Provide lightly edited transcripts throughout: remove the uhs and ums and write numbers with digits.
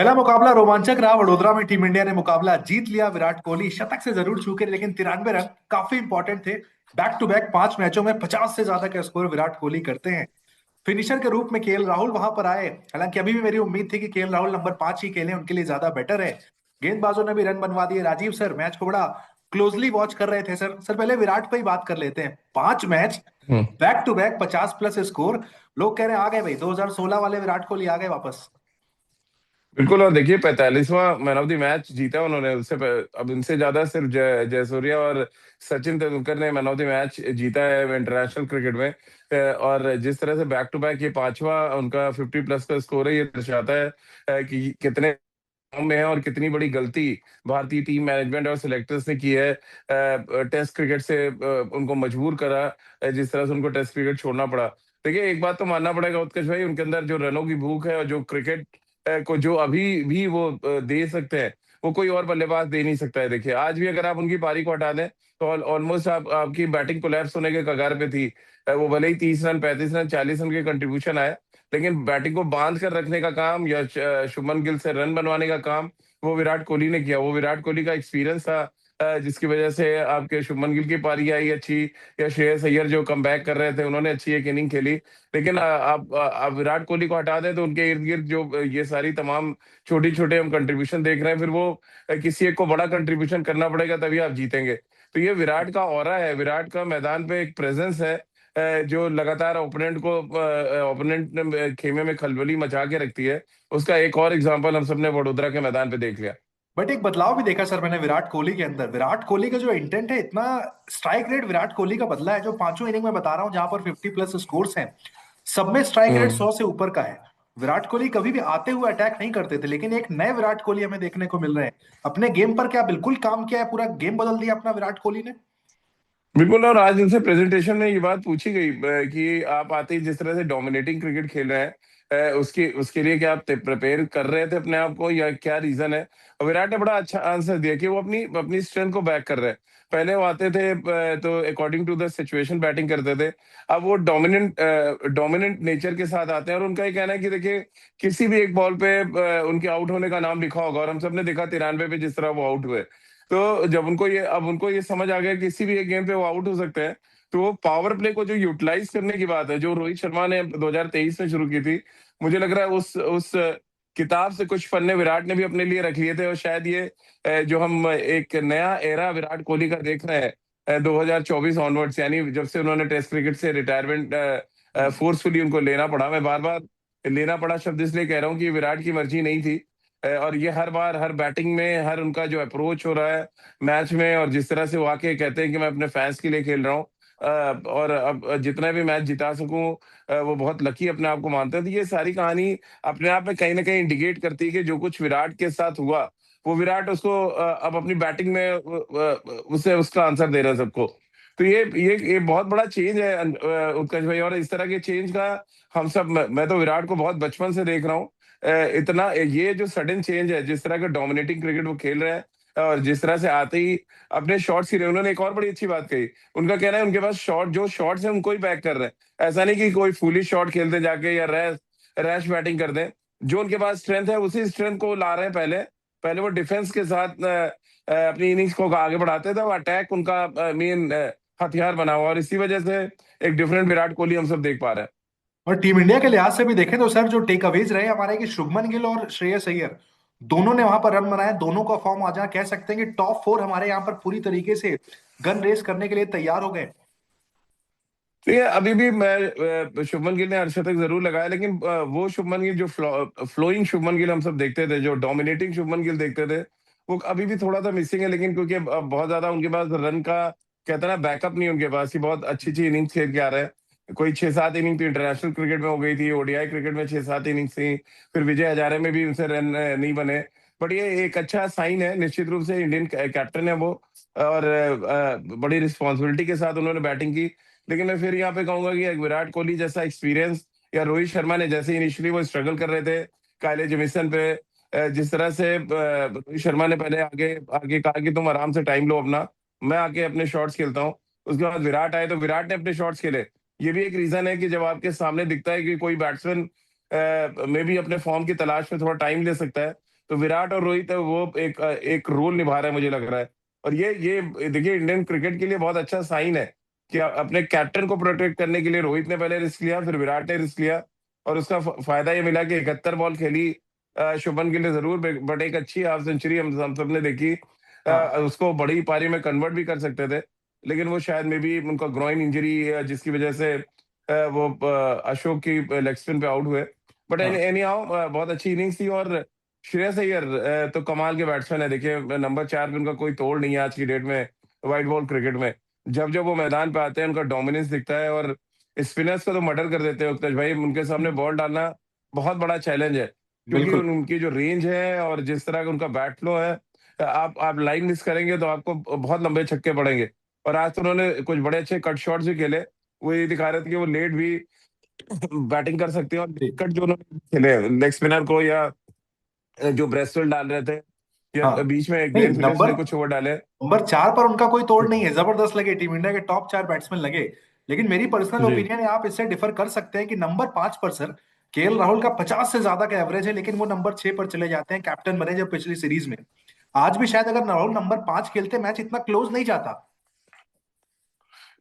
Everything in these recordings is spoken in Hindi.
पहला मुकाबला रोमांचक रहा। वडोदरा में टीम इंडिया ने मुकाबला जीत लिया। विराट कोहली शतक से जरूर चूके, लेकिन 93 रन काफी इंपॉर्टेंट थे। बैक टू बैक 5 मैचों में 50 से ज्यादा का स्कोर विराट कोहली करते हैं। फिनिशर के रूप में केएल राहुल वहां पर आए। हालांकि अभी भी मेरी उम्मीद थी कि केएल राहुल नंबर 5 ही खेलें, उनके लिए ज्यादा बेटर है। गेंदबाजों ने भी रन बनवा दिए। राजीव सर मैच को बड़ा क्लोजली वॉच कर रहे थे। सर पहले विराट पे ही बात कर लेते हैं। 5 match hmm. Back to back 50+ score. लोग कह रहे हैं आ गए भाई, 2016 वाले विराट कोहली आ गए वापस। बिल्कुल। और देखिए 45वां मैन ऑफ द मैच जीता उन्होंने। अब इनसे ज्यादा सिर्फ जयसूर्या और सचिन तेंदुलकर ने मैन ऑफ द मैच जीता है इंटरनेशनल क्रिकेट में। और जिस तरह से बैक टू बैक ये पांचवा उनका 50+ का स्कोर है, ये दर्शाता है कि कितने फॉर्म में है और कितनी बड़ी गलती भारतीय टीम मैनेजमेंट और सिलेक्टर्स ने की है। टेस्ट क्रिकेट से उनको मजबूर करा, जिस तरह से उनको टेस्ट क्रिकेट छोड़ना पड़ा। देखिए एक बात तो मानना पड़ेगा उत्कर्ष भाई, उनके अंदर जो रनों की भूख है और जो क्रिकेट को जो अभी भी वो दे सकते हैं, वो कोई और बल्लेबाज दे नहीं सकता है। देखिए आज भी अगर आप उनकी पारी को हटा दें तो ऑलमोस्ट आपकी बैटिंग कोलैप्स होने के कगार पे थी। वो भले ही 30 रन 35 रन 40 रन के कंट्रीब्यूशन आए, लेकिन बैटिंग को बांध कर रखने का काम या शुभमन गिल से रन बनवाने का काम वो विराट कोहली ने किया। वो विराट कोहली का एक्सपीरियंस था, जिसकी वजह से आपके शुभमन गिल की पारी आई अच्छी, या श्रेयस अय्यर जो कमबैक कर रहे थे उन्होंने अच्छी एक इनिंग खेली। लेकिन आप विराट कोहली को हटा दें तो उनके इर्द गिर्द जो ये सारी तमाम छोटी छोटे हम कंट्रीब्यूशन देख रहे हैं, फिर वो किसी एक को बड़ा कंट्रीब्यूशन करना पड़ेगा तभी आप जीतेंगे। तो ये विराट का ऑरा है, विराट का मैदान पे एक प्रेजेंस है, जो लगातार ओपोनेंट खेमे में खलबली मचा के रखती है। उसका एक और एग्जांपल हम सबने वडोदरा के मैदान पे देख लिया। बट एक बदलाव भी देखा सर मैंने विराट कोहली के अंदर। विराट कोहली का जो इंटेंट है, इतना स्ट्राइक रेट विराट कोहली का बदला है। जो पांचों इनिंग में बता रहा हूं, जहां पर 50+ स्कोर्स हैं, सब में स्ट्राइक रेट हम्म। 100 से ऊपर का है। विराट कोहली कभी भी आते हुए अटैक नहीं करते थे, लेकिन एक नए विराट कोहली हमें देखने को मिल रहे हैं। अपने गेम पर क्या बिल्कुल काम किया है, पूरा गेम बदल दिया अपना विराट कोहली ने। बिल्कुल। और आज उनसे प्रेजेंटेशन में ये बात पूछी गई कि आप आते ही जिस तरह से डोमिनेटिंग क्रिकेट खेल रहे हैं, उसके उसके लिए क्या आप प्रिपेयर कर रहे थे अपने आप को या क्या रीजन है। और विराट ने बड़ा अच्छा आंसर दिया कि वो अपनी अपनी स्ट्रेंथ को बैक कर रहे हैं। पहले वो आते थे तो according to the situation batting करते थे। अब वो डोमिनेंट नेचर के साथ आते हैं, और उनका ये कहना है कि देखिए किसी भी एक बॉल पे उनके आउट होने का नाम लिखा होगा, और हम सबने देखा 93 पे जिस तरह वो आउट हुए। तो जब उनको ये समझ आ गया कि किसी भी एक गेम पे वो आउट हो सकते हैं, तो वो पावर प्ले को जो यूटिलाइज करने की बात है, जो रोहित शर्मा ने 2023 में शुरू की थी, मुझे लग रहा है उस किताब से कुछ पन्ने विराट ने भी अपने लिए रख लिए थे। और शायद ये जो हम एक नया एरा विराट कोहली का देख रहे हैं 2024 ऑनवर्ड्स, यानी जब से उन्होंने टेस्ट क्रिकेट से रिटायरमेंट फोर्सफुली उनको लेना पड़ा। मैं बार बार लेना पड़ा शब्द इसलिए कह रहा हूँ कि विराट की मर्जी नहीं थी। और ये हर बार हर बैटिंग में हर उनका जो अप्रोच हो रहा है मैच में, और जिस तरह से वो आके कहते हैं कि मैं अपने फैंस के लिए खेल रहा हूँ, और अब जितना भी मैच जिता सकूं, वो बहुत लकी अपने आप को मानते हैं। तो ये सारी कहानी अपने आप में कहीं ना कहीं इंडिकेट करती है कि जो कुछ विराट के साथ हुआ, वो विराट उसको अब अपनी बैटिंग में उसे उसका आंसर दे रहा है सबको। तो ये बहुत बड़ा चेंज है उत्कर्ष भाई। और इस तरह के चेंज का हम सब मैं तो विराट को बहुत बचपन से देख रहा हूँ। इतना ये जो सडन चेंज है, जिस तरह का डोमिनेटिंग क्रिकेट वो खेल रहे हैं, और जिस तरह से आते ही अपने शॉट्स ही रहे। उन्होंने एक और बड़ी अच्छी बात कही, उनका कहना है उनके पास शॉट्स है उनको ही बैक कर रहे हैं। ऐसा नहीं कि कोई फूलिश शॉट खेलते जाके या रैश रैश बैटिंग कर दें। जो उनके पास स्ट्रेंथ है उसी स्ट्रेंथ को ला रहे हैं। पहले पहले वो डिफेंस के साथ अपनी इनिंग्स को आगे बढ़ाते थे, वो अटैक उनका मेन हथियार बना हुआ, और इसी वजह से एक डिफरेंट विराट कोहली हम सब देख पा रहे हैं। और टीम इंडिया के लिहाज से भी देखें तो सर, जो टेक अवेज रहे हमारे, कि शुभमन गिल और श्रेयस अय्यर दोनों ने वहां पर रन बनाए। दोनों का फॉर्म आज कह सकते हैं कि टॉप 4 हमारे यहाँ पर पूरी तरीके से गन रेस करने के लिए तैयार हो गए। तो ये अभी भी मैं शुभमन गिल ने अर्धशतक जरूर लगाया, लेकिन वो शुभमन गिल जो फ्लोइंग शुभमन गिल हम सब देखते थे, जो डोमिनेटिंग शुभमन गिल देखते थे, वो अभी भी थोड़ा सा मिसिंग है। लेकिन क्योंकि अब बहुत ज्यादा उनके पास रन का कहते हैं ना बैकअप नहीं, उनके पास ही बहुत अच्छी अच्छी इनिंग्स खेल के आ रहे हैं। कोई 6-7 इनिंग तो इंटरनेशनल क्रिकेट में हो गई थी, ओडीआई क्रिकेट में 6-7 इनिंग्स थी, फिर विजय हजारे में भी उनसे रन नहीं बने। बट ये एक अच्छा साइन है, निश्चित रूप से इंडियन कैप्टन है वो, और बड़ी रिस्पॉन्सिबिलिटी के साथ उन्होंने बैटिंग की। लेकिन मैं फिर यहाँ पे कहूंगा कि एक विराट कोहली जैसा एक्सपीरियंस, या रोहित शर्मा ने जैसे इनिशियली वो स्ट्रगल कर रहे थे कायले जेमिसन पे, जिस तरह से रोहित शर्मा ने पहले आगे आगे कहा कि तुम आराम से टाइम लो अपना, मैं आके अपने शॉट्स खेलता हूँ। उसके बाद विराट आए तो विराट ने अपने शॉट्स खेले। ये भी एक रीजन है कि जब आपके सामने दिखता है कि कोई बैट्समैन में भी अपने फॉर्म की तलाश में थोड़ा टाइम ले सकता है, तो विराट और रोहित वो एक एक रोल निभा रहा है मुझे लग रहा है। और ये देखिए इंडियन क्रिकेट के लिए बहुत अच्छा साइन है कि अपने कैप्टन को प्रोटेक्ट करने के लिए रोहित ने पहले रिस्क लिया, फिर विराट ने रिस्क लिया, और उसका फायदा ये मिला कि 71 बॉल खेली शुभमन गिल ने जरूर, बट एक अच्छी हाफ सेंचुरी हम सबने देखी। हाँ उसको बड़ी पारी में कन्वर्ट भी कर सकते थे, लेकिन वो शायद मे बी उनका ग्रोइन इंजरी जिसकी वजह से वो अशोक की लेग स्पिन पे आउट हुए। बट हाँ एनी हाउ बहुत अच्छी इनिंग्स थी। और श्रेयस अय्यर तो कमाल के बैट्समैन है। देखिए नंबर 4 पे उनका कोई तोड़ नहीं है आज की डेट में व्हाइट बॉल क्रिकेट में। जब जब वो मैदान पे आते हैं उनका डोमिनेंस दिखता है, और स्पिनर्स को तो मर्डर कर देते हैं उत्कर्ष भाई। उनके सामने बॉल डालना बहुत बड़ा चैलेंज है, क्योंकि बिल्कुल। उनकी जो रेंज है और जिस तरह का उनका बैट फ्लो है, आप लाइन मिस करेंगे तो आपको बहुत लंबे छक्के पड़ेंगे। और आज तो उन्होंने कुछ बड़े अच्छे कट शॉट्स भी खेले। वो ये दिखा रहे थे कि वो लेट भी बैटिंग कर सकते हैं। और जी। कट जो उन्होंने खेले लेग स्पिनर को, या जो ब्रेस्टवेल डाल रहे थे, या हाँ बीच में नहीं, ग्लेन फिलिप्स नंबर ने कुछ ओवर डाले। नंबर 4 पर उनका कोई तोड़ नहीं है, जबरदस्त लगे, टीम इंडिया के टॉप 4 बैट्समैन लगे। लेकिन मेरी पर्सनल जी। ओपिनियन है, आप इससे डिफर कर सकते हैं कि नंबर 5 पर सर केएल राहुल का 50 से ज्यादा का एवरेज है, लेकिन वो नंबर 6 पर चले जाते हैं, कैप्टन बने जब पिछली सीरीज में। आज भी शायद अगर राहुल नंबर 5 खेलते मैच इतना क्लोज नहीं जाता।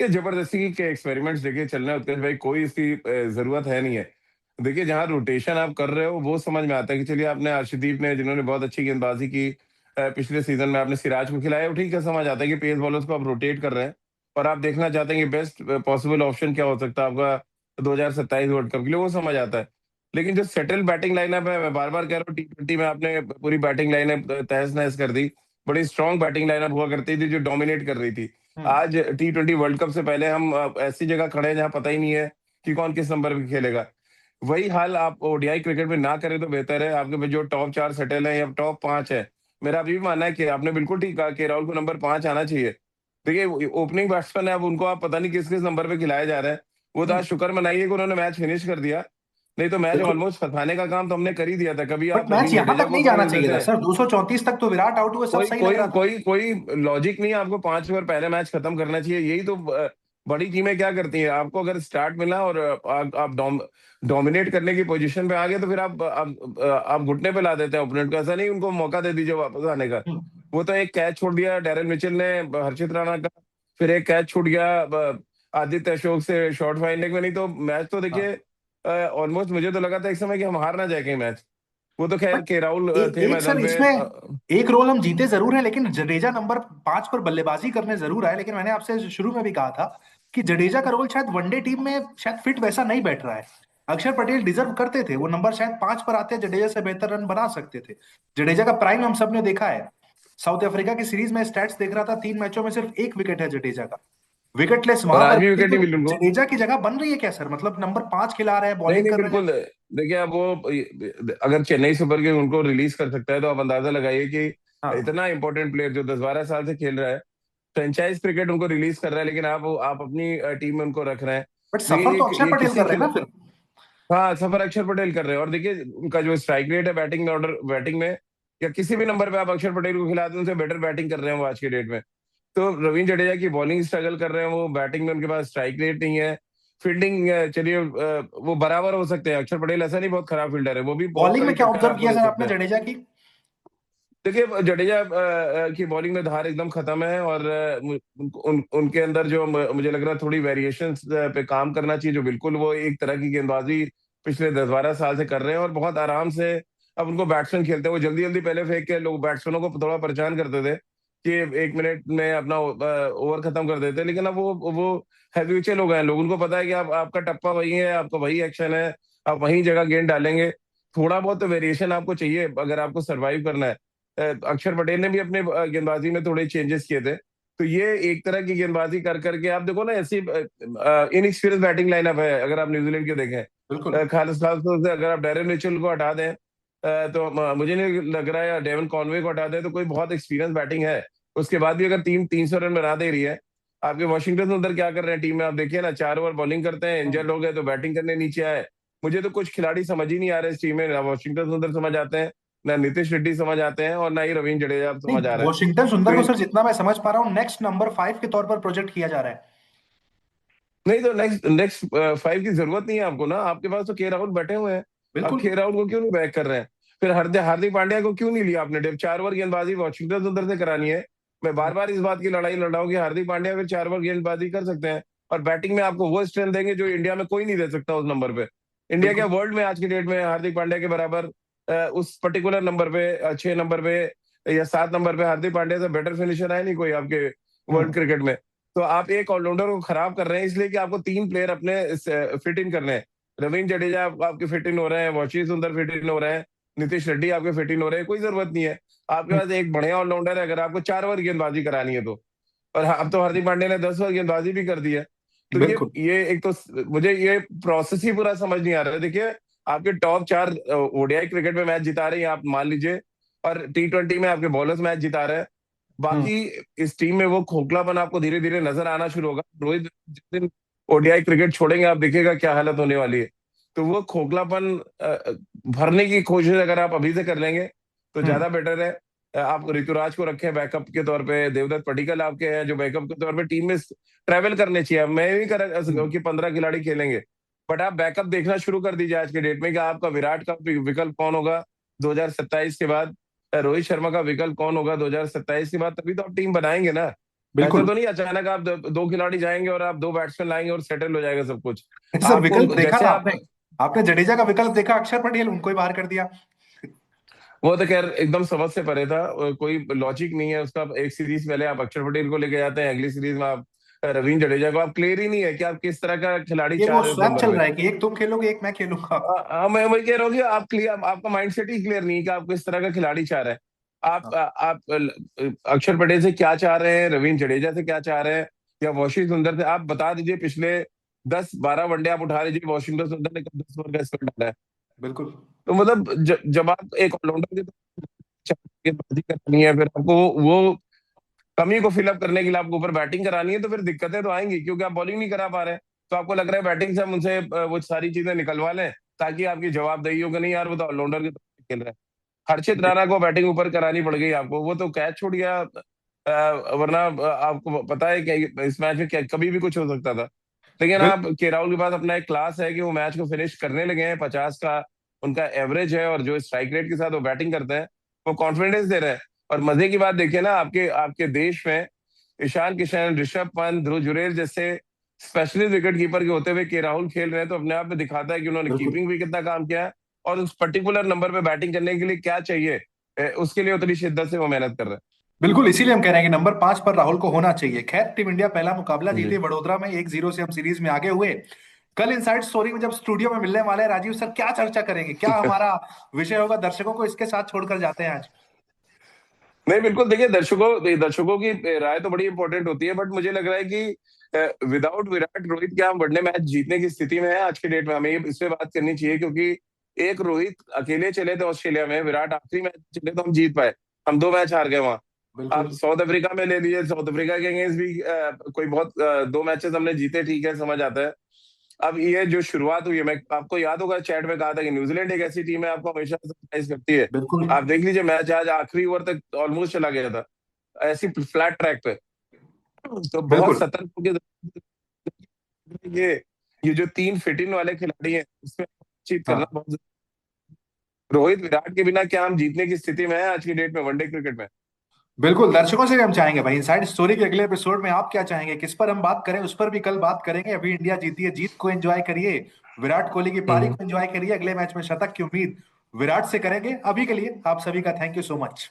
ये जबरदस्ती के एक्सपेरिमेंट्स देखिए चल रहे हैं उत्कर्ष भाई, कोई इसकी जरूरत है नहीं है। देखिए जहां रोटेशन आप कर रहे हो वो समझ में आता है कि चलिए आपने अर्शदीप ने, जिन्होंने बहुत अच्छी गेंदबाजी की पिछले सीजन में, आपने सिराज को खिलाया, वो ठीक है, समझ आता है कि पेस बॉलर्स को आप रोटेट कर रहे हैं और आप देखना चाहते हैं कि बेस्ट पॉसिबल ऑप्शन क्या हो सकता है आपका 2027 वर्ल्ड कप के लिए, वो समझ आता है। लेकिन जो सेटल बैटिंग लाइनअप है, मैं बार बार कह रहा हूँ, T20 में आपने पूरी बैटिंग लाइनअप तहस नहस कर दी। बड़ी स्ट्रांग बैटिंग लाइनअप हुआ करती थी जो डोमिनेट कर रही थी। हम्म। आज T20 वर्ल्ड कप से पहले हम ऐसी जगह खड़े हैं जहां पता ही नहीं है कि कौन किस नंबर पे खेलेगा। वही हाल आप ओडीआई क्रिकेट में ना करें तो बेहतर है। आपके पास जो टॉप 4 सेटल है या टॉप 5 है, मेरा अभी भी मानना है कि आपने बिल्कुल ठीक कहा कि राहुल को नंबर 5 आना चाहिए। देखिए ओपनिंग बैट्समैन है, अब उनको आप पता नहीं किस किस नंबर पे खिलाया जा रहा है। वो तो आज हम्म। शुक्र मनाइए कि उन्होंने मैच फिनिश कर दिया, नहीं तो मैच बिल्कुल। ऑलमोस्ट फंसाने का काम तो हमने कर ही दिया था। कभी बट आप मैच रवींद्र यहां जडेजा तक को नहीं खड़े जाना होते चाहिए था थे। सर, 234 तक तो विराट आउट हुए सब कोई सही लग कोई रहा था। कोई कोई लॉजिक नहीं है, आपको 5 ओवर पहले मैच खत्म करना चाहिए। यही तो बड़ी टीमें क्या करती हैं, आपको अगर स्टार्ट मिला और आप डोमिनेट करने की पोजीशन पे आ गए, तो फिर आप घुटने पे ला देते हैं ओपोनेंट को। ऐसा नहीं, उनको मौका दे दीजिए वापस आने का। हम्म। वो तो एक कैच छोड़ दिया डैरेन मिचेल ने हर्षित राणा का, फिर एक कैच छूट गया आदित्य अशोक से शॉर्ट फाइंडिंग में। नहीं तो मैच तो हाँ। देखिए ऑलमोस्ट मुझे तो लगा था एक समय कि हम हार ना जाए कहीं मैच। वो तो खैर बट के राहुल थे एक सर मैदान पे। इसमें एक रोल हम जीते जरूर है, लेकिन जडेजा नंबर 5 पर बल्लेबाजी करने जरूर आए। लेकिन मैंने आपसे शुरू में भी कहा था कि जडेजा का रोल शायद वनडे टीम में शायद फिट वैसा नहीं बैठ रहा है। अक्षर पटेल डिजर्व करते थे वो नंबर, शायद 5 पर आते जडेजा से बेहतर रन बना सकते थे। जडेजा का प्राइम हम सबने देखा है। साउथ अफ्रीका की सीरीज में स्टैट्स देख रहा था, 3 मैचों में सिर्फ एक विकेट है जडेजा का, विकेटलेस और वहां पर आज भी भी। विकेट तो नहीं मिली उनको। जडेजा की जगह बन रही है क्या सर? मतलब नंबर 5 खिला रहे हैं, नहीं बॉलिंग नहीं कर रहे हैं। बिल्कुल। देखिए अब वो अगर चेन्नई सुपर किंग उनको रिलीज कर सकता है, तो आप अंदाजा लगाइए कि हाँ। इतना इंपॉर्टेंट प्लेयर जो 10-12 साल से खेल रहा है, फ्रेंचाइज क्रिकेट उनको रिलीज कर रहा है, लेकिन आप अपनी टीम में उनको रख रहे हैं। बट देखिए सफर तो अक्षर ये पटेल किसी कर रहे हैं खिला ना फिर। हाँ, सफर अक्षर पटेल कर रहे हैं। और देखिए उनका जो स्ट्राइक रेट है बैटिंग में, ऑर्डर बैटिंग में, या किसी भी नंबर पे आप अक्षर पटेल को खिला दें, उनसे बेटर बैटिंग कर रहे हैं वो आज के डेट में। तो रवींद्र जडेजा की बॉलिंग स्ट्रगल कर रहे हैं, वो बैटिंग में उनके पास स्ट्राइक रेट नहीं है। फील्डिंग चलिए वो बराबर हो सकते हैं। अक्षर पटेल ऐसा नहीं बहुत खराब फील्डर है, वो भी बहुत बॉलिंग में सारी क्या टक्कर ऑब्जर्व आपको किया दे सर सकते आपने हैं। जडेजा की? देखिए जडेजा की बॉलिंग में धार एकदम खत्म है, और उनके अंदर जो मुझे लग रहा है थोड़ी वेरिएशंस पे काम करना चाहिए, जो बिल्कुल वो एक तरह की गेंदबाजी पिछले 10-12 साल से कर रहे हैं, और बहुत आराम से अब उनको बैट्समैन खेलते हैं। वो जल्दी जल्दी पहले फेंक के लोग बैट्समैनों को थोड़ा परेशान करते थे कि 1 मिनट में अपना ओवर खत्म कर देते हैं, लेकिन अब वो हैबिचुअल हो गए हैं। लोग, उनको पता है कि आप आपका टप्पा वही है, आपका वही एक्शन है, आप वही जगह गेंद डालेंगे। थोड़ा बहुत तो वेरिएशन आपको चाहिए अगर आपको सरवाइव करना है। अक्षर पटेल ने भी अपने गेंदबाजी में थोड़े चेंजेस किए थे। तो ये एक तरह की गेंदबाजी कर करके आप देखो ना, ऐसी इनएक्सपीरियंस बैटिंग लाइनअप है अगर आप न्यूजीलैंड के देखें। बिल्कुल। खास खास तौर से अगर आप डैरेन मिचेल को हटा दें, तो मुझे नहीं लग रहा है, या डेवन कॉनवे को हटा दें, तो कोई बहुत एक्सपीरियंस बैटिंग है। उसके बाद भी अगर टीम 300 रन बना दे रही है। आपके वॉशिंगटन सुंदर क्या कर रहे हैं टीम में, आप देखिए ना, 4 ओवर बॉलिंग करते हैं, इंजर्ड हो गए तो बैटिंग करने नीचे आए। मुझे तो कुछ खिलाड़ी समझ ही नहीं आ रहे इस टीम में, ना वॉशिंगटन सुंदर समझ आते हैं, ना नीतीश रेड्डी समझ आते हैं, और ना ही रविंद्र जडेजा अब नहीं, समझ आ रहा है। वॉशिंगटन तो सुंदर को सर जितना मैं समझ पा रहा हूँ नेक्स्ट नंबर 5 के तौर पर प्रोजेक्ट किया जा रहा है। नहीं तो नेक्स्ट नेक्स्ट 5 की जरूरत नहीं है आपको ना, आपके पास तो के राहुल बैठे हुए हैं। आप बिल्कुल। के राहुल को क्यों नहीं बैक कर रहे हैं? फिर हार्दिक पांड्या को क्यों नहीं लिया आपने? 4 ओवर गेंदबाजी वॉशिंगटन सुंदर से करानी है। मैं बार बार इस बात की लड़ाई लड़ रहा हूँ कि हार्दिक पांड्या फिर 4 ओवर गेंदबाजी कर सकते हैं और बैटिंग में आपको वो स्ट्रेंथ देंगे जो इंडिया में कोई नहीं दे सकता उस नंबर पे। इंडिया क्या बिल्कुल। वर्ल्ड में आज की डेट में हार्दिक पांड्या के बराबर उस पर्टिकुलर नंबर पे 6 नंबर पे या 7 नंबर पे हार्दिक पांड्या से बेटर फिनिशर है नहीं कोई आपके वर्ल्ड हम्म। क्रिकेट में। तो आप एक ऑलराउंडर को खराब कर रहे हैं इसलिए कि आपको 3 प्लेयर अपने फिट इन करने हैं। रवींद्र जडेजा आपके फिट इन हो रहे हैं, वॉशिंगटन सुंदर फिट इन हो रहे हैं, नीतीश रेड्डी आपके फिट इन हो रहे हैं, कोई जरूरत नहीं है। आपके हम्म। पास एक बढ़िया ऑलराउंडर है अगर आपको 4 ओवर गेंदबाजी करानी है तो। और अब तो हार्दिक पांड्या ने 10 ओवर गेंदबाजी भी कर दी है। तो बिल्कुल। ये एक तो मुझे ये प्रोसेस ही पूरा समझ नहीं आ रहा है। देखिए आपके टॉप 4 ओडीआई क्रिकेट में मैच जिता रहे हैं आप मान लीजिए, और T20 में आपके बॉलर्स मैच जिता रहे हैं। हम्म। बाकी इस टीम में वो खोखलापन आपको धीरे धीरे नजर आना शुरू होगा। रोहित जिस दिन ओडीआई क्रिकेट छोड़ेंगे आप देखिएगा क्या हालत होने वाली है। तो वो खोखलापन भरने की कोशिश अगर आप अभी से कर लेंगे तो हम्म। ज्यादा बेटर है। आप ऋतुराज को रखें बैकअप के तौर पे, देवदत्त पडिक्कल आपके हैं जो बैकअप के तौर पे टीम में ट्रैवल करने चाहिए। मैं नहीं कर हम्म। कि 15 खिलाड़ी खेलेंगे, बट आप बैकअप देखना शुरू कर दीजिए आज के डेट में कि आपका विराट का विकल्प कौन होगा 2027 के बाद, रोहित शर्मा का विकल्प कौन होगा 2027 के बाद, तभी तो आप टीम बनाएंगे ना। ऐसे बिल्कुल। तो नहीं अचानक आप दो खिलाड़ी जाएंगे और आप 2 बैट्समैन लाएंगे और सेटल हो जाएगा सब कुछ। सर आपको विकल्प देखा जैसे ना आप, आपने? आपने जडेजा का विकल्प देखा? अक्षर पटेल, उनको ही बाहर कर दिया। वो तो खैर एकदम समझ से परे था, कोई लॉजिक नहीं है उसका। एक सीरीज पहले आप अक्षर पटेल को लेके जाते हैं, अगली सीरीज में आप रवींद्र जडेजा को। आप क्लियर ही नहीं है कि आप किस तरह का खिलाड़ी ये चाह वो रहे हो उस स्वैप नंबर चल पे। रहा है कि एक तुम खेलोगे एक मैं खेलूंगा। मैं वही कह रहा हूँ कि आप क्लियर, आपका माइंडसेट ही क्लियर नहीं है कि आप किस तरह का खिलाड़ी चाह रहे हैं। आप अक्षर पटेल से क्या चाह रहे हैं, रवींद्र जडेजा से क्या चाह रहे हैं, या वॉशिंगटन सुंदर से आप बता दीजिए। पिछले 10-12 वनडे आप उठा लीजिए, वॉशिंगटन सुंदर ने कब 10 ओवर का स्कोर डाला है? बिल्कुल। तो मतलब जब आप एक ऑलराउंडर की गेंदबाजी करनी है, फिर आपको वो कमी को फिलअप करने के लिए आपको ऊपर बैटिंग करानी है, तो फिर दिक्कतें तो आएंगी क्योंकि आप बॉलिंग नहीं करा पा रहे हैं। तो आपको लग रहा है बैटिंग से हम उनसे वो सारी चीजें निकलवा लें ताकि आपकी जवाबदेही हो कि नहीं यार वो तो ऑलराउंडर के तौर पर खेल रहे हैं। हर्षित राणा को बैटिंग ऊपर करानी पड़ गई आपको, वो तो कैच छूट गया। वरना आपको पता है कि इस मैच में कभी भी कुछ हो सकता था। लेकिन बिल, आप के राहुल के पास अपना एक क्लास है कि वो मैच को फिनिश करने लगे हैं, 50 का उनका एवरेज है, और जो स्ट्राइक रेट के साथ वो बैटिंग करते हैं वो कॉन्फिडेंस दे रहे हैं। और मजे की बात देखिए ना, आपके आपके देश में ईशान किशन, ऋषभ पंत, ध्रुव जुरैल जैसे स्पेशलिस्ट विकेट कीपर के होते हुए के राहुल खेल रहे हैं, तो अपने आप में दिखाता है कि उन्होंने बिल्कुल। कीपिंग भी कितना काम किया है और उस पर्टिकुलर नंबर पे बैटिंग करने के लिए क्या चाहिए उसके लिए उतनी शिद्दत से वो मेहनत कर रहे बिल्कुल, इसीलिए हम कह रहे हैं कि नंबर 5 पर राहुल को होना चाहिए। खैर, टीम इंडिया पहला मुकाबला हैं। जीते जी। वडोदरा में 1-0 से। हम सीरीज में आगे हुए। कल इनसाइड स्टोरी में जब स्टूडियो में मिलने वाले हैं राजीव सर, क्या चर्चा करेंगे, क्या हमारा विषय होगा? दर्शकों को इसके साथ छोड़कर जाते हैं आज। नहीं बिल्कुल, देखिए दर्शकों की राय तो बड़ी इंपॉर्टेंट होती है, बट मुझे लग रहा है कि विदाउट विराट रोहित क्या हम वनडे मैच जीतने की स्थिति में है आज की डेट में? हमें इस पे बात करनी चाहिए क्योंकि एक रोहित अकेले चले थे ऑस्ट्रेलिया में, विराट आखिरी मैच चले तो हम जीत पाए, हम 2 मैच हार गए वहां। बिल्कुल। आप साउथ अफ्रीका में ले लीजिए, साउथ अफ्रीका के अगेंस्ट भी कोई बहुत 2 मैचेस हमने जीते, ठीक है समझ आता है। अब ये जो शुरुआत हुई है, मैं आपको याद होगा चैट में कहा था कि न्यूजीलैंड एक ऐसी टीम है आपको हमेशा सरप्राइज करती है। बिल्कुल। आप देख लीजिए मैच आज आखिरी ओवर तक ऑलमोस्ट चला गया था ऐसी फ्लैट ट्रैक पे। तो बहुत बिल्कुल। सतर्क होकर ये ये जो 3 फिट इन वाले खिलाड़ी हैं इसमें बातचीत करना हाँ। बहुत रोहित विराट के बिना क्या हम जीतने की स्थिति में है आज की डेट में वनडे क्रिकेट में? बिल्कुल, दर्शकों से भी हम चाहेंगे भाई, इनसाइड स्टोरी के अगले एपिसोड में आप क्या चाहेंगे, किस पर हम बात करें, उस पर भी कल बात करेंगे। अभी इंडिया जीती है, जीत को एंजॉय करिए। विराट कोहली की पारी हम्म। को एंजॉय करिए। अगले मैच में शतक की उम्मीद विराट से करेंगे। अभी के लिए आप सभी का थैंक यू सो मच।